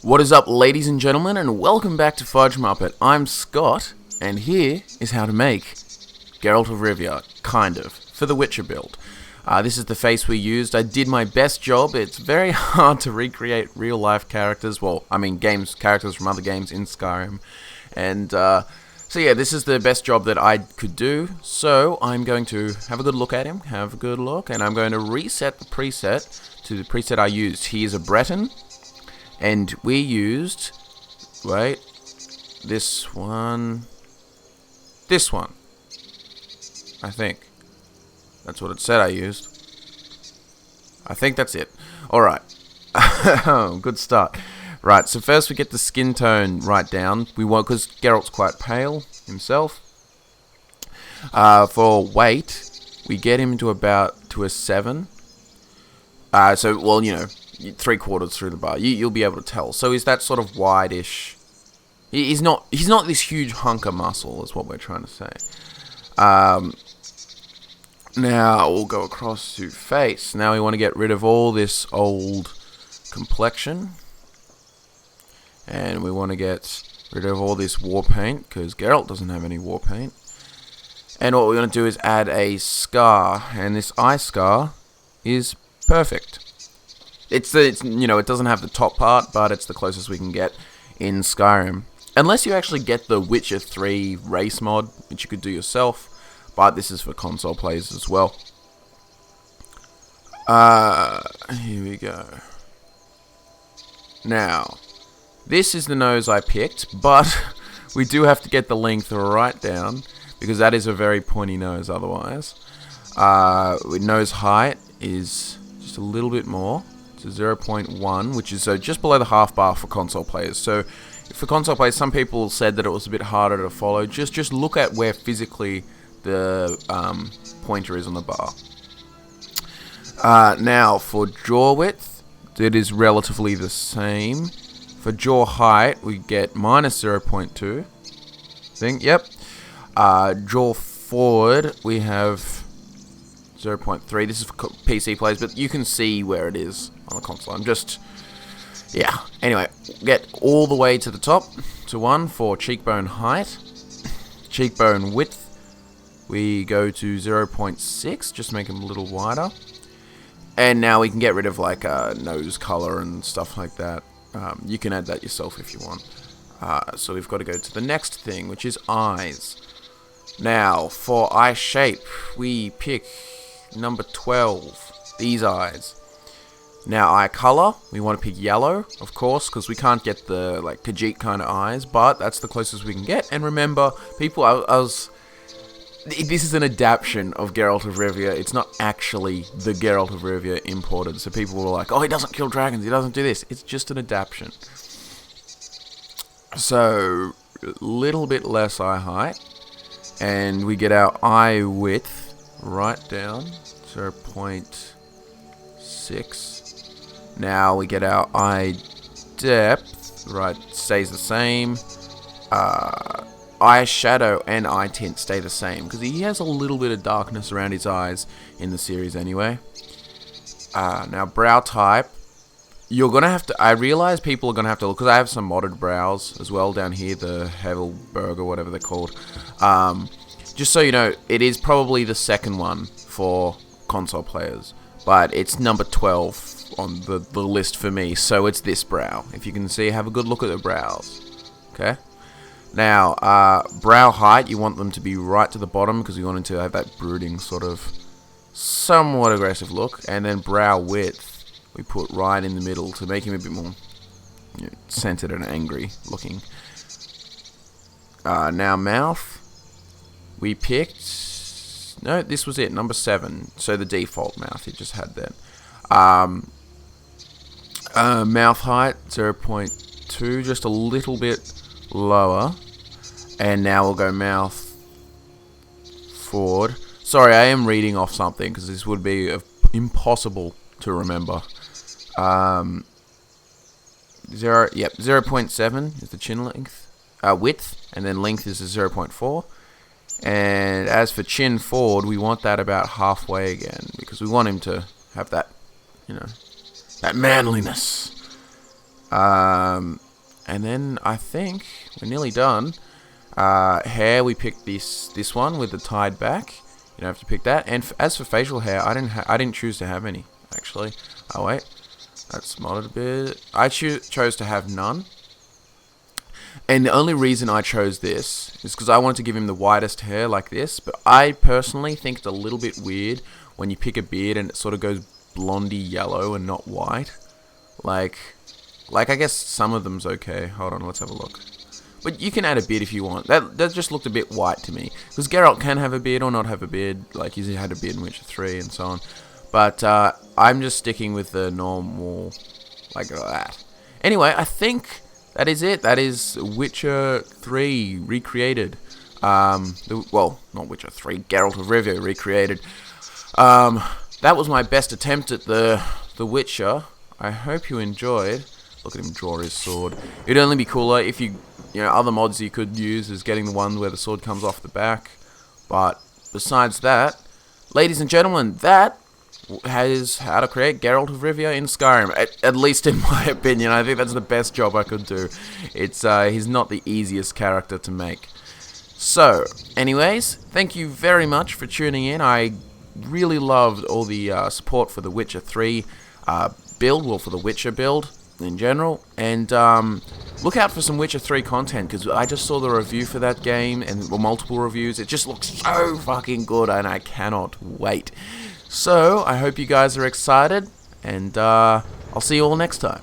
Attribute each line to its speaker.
Speaker 1: What is up, ladies and gentlemen, and welcome back to FudgeMuppet. I'm Scott, and here is how to make Geralt of Rivia, kind of, for the Witcher build. This is the face we used. I did my best job. It's very hard to recreate real-life characters, characters from other games in Skyrim. And, so yeah, this is the best job that I could do. So I'm going to have a good look at him, and I'm going to reset the preset to the preset I used. He is a Breton. And we used, this one, I think. That's what it said I used. I think that's it. Alright. Good start. Right, so first we get the skin tone right down. We want, because Geralt's quite pale himself. For weight, we get him to a 7. So, 3/4 through the bar. You'll be able to tell. So he's that sort of wide-ish. He's not this huge hunk of muscle, is what we're trying to say. Now we'll go across to face. Now we want to get rid of all this old complexion. And we want to get rid of all this war paint, because Geralt doesn't have any war paint. And what we're going to do is add a scar. And this eye scar is perfect. It doesn't have the top part, but it's the closest we can get in Skyrim. Unless you actually get the Witcher 3 race mod, which you could do yourself, but this is for console players as well. Here we go. Now, this is the nose I picked, but we do have to get the length right down, because that is a very pointy nose otherwise. Nose height is just a little bit more. To 0.1, which is just below the half bar for console players. So for console players, some people said that it was a bit harder to follow. Just look at where physically the pointer is on the bar. Now for jaw width, it is relatively the same. For jaw height, we get minus 0.2. Yep. Jaw forward, we have 0.3. This is for PC players, but you can see where it is on the console. Anyway, get all the way to the top to 1 for cheekbone height. Cheekbone width, we go to 0.6, just make them a little wider. And now we can get rid of nose color and stuff like that. You can add that yourself if you want. So we've got to go to the next thing, which is eyes. Now, for eye shape, we pick number 12, these eyes. Now, eye color, we want to pick yellow, of course, because we can't get the Khajiit kind of eyes, but that's the closest we can get. And remember, people, this is an adaptation of Geralt of Rivia. It's not actually the Geralt of Rivia imported. So people were like, oh, he doesn't kill dragons, he doesn't do this. It's just an adaptation. So, a little bit less eye height. And we get our eye width right down, 0.6. Now we get our eye depth, right, stays the same. Eye shadow and eye tint stay the same, because he has a little bit of darkness around his eyes in the series anyway. Now brow type, you're going to have to, I realize people are going to have to look, because I have some modded brows as well down here, the Hevelberg or whatever they're called. Just so you know, it is probably the second one for console players, but it's number 12 on the list for me, so it's this brow. If you can see, have a good look at the brows. Okay? Now, brow height, you want them to be right to the bottom, because you want them to have that brooding sort of somewhat aggressive look. And then brow width, we put right in the middle to make him a bit more centered and angry looking. Now mouth, we picked, no, this was it, number 7. So the default mouth you just had then. Mouth height, 0.2, just a little bit lower. And now we'll go mouth forward. Sorry, I am reading off something, because this would be impossible to remember. 0.7 is the chin length, width, and then length is a 0.4. And as for chin forward, we want that about halfway again, because we want him to have that, that manliness. And then I think we're nearly done. Hair, we picked this one with the tied back. You don't have to pick that. And as for facial hair, I didn't choose to have any actually. Oh wait, that's modded a bit. I chose to have none. And the only reason I chose this is because I wanted to give him the widest hair like this. But I personally think it's a little bit weird when you pick a beard and it sort of goes blondie yellow and not white. Like I guess some of them's okay. Hold on, let's have a look. But you can add a beard if you want. That just looked a bit white to me. Because Geralt can have a beard or not have a beard. Like, he's had a beard in Witcher 3 and so on. But I'm just sticking with the normal, like that. Anyway, I think that is it. That is Witcher 3 recreated. Well, not Witcher 3, Geralt of Rivia recreated. That was my best attempt at the Witcher. I hope you enjoyed. Look at him draw his sword. It'd only be cooler if you know, other mods you could use is getting the one where the sword comes off the back. But besides that, ladies and gentlemen, that is how to create Geralt of Rivia in Skyrim. At least in my opinion, I think that's the best job I could do. It's he's not the easiest character to make. So, anyways, thank you very much for tuning in. I really loved all the support for the Witcher 3 build, well, for the Witcher build in general, and look out for some Witcher 3 content, because I just saw the review for that game, and multiple reviews. It just looks so fucking good, and I cannot wait. So, I hope you guys are excited, and I'll see you all next time.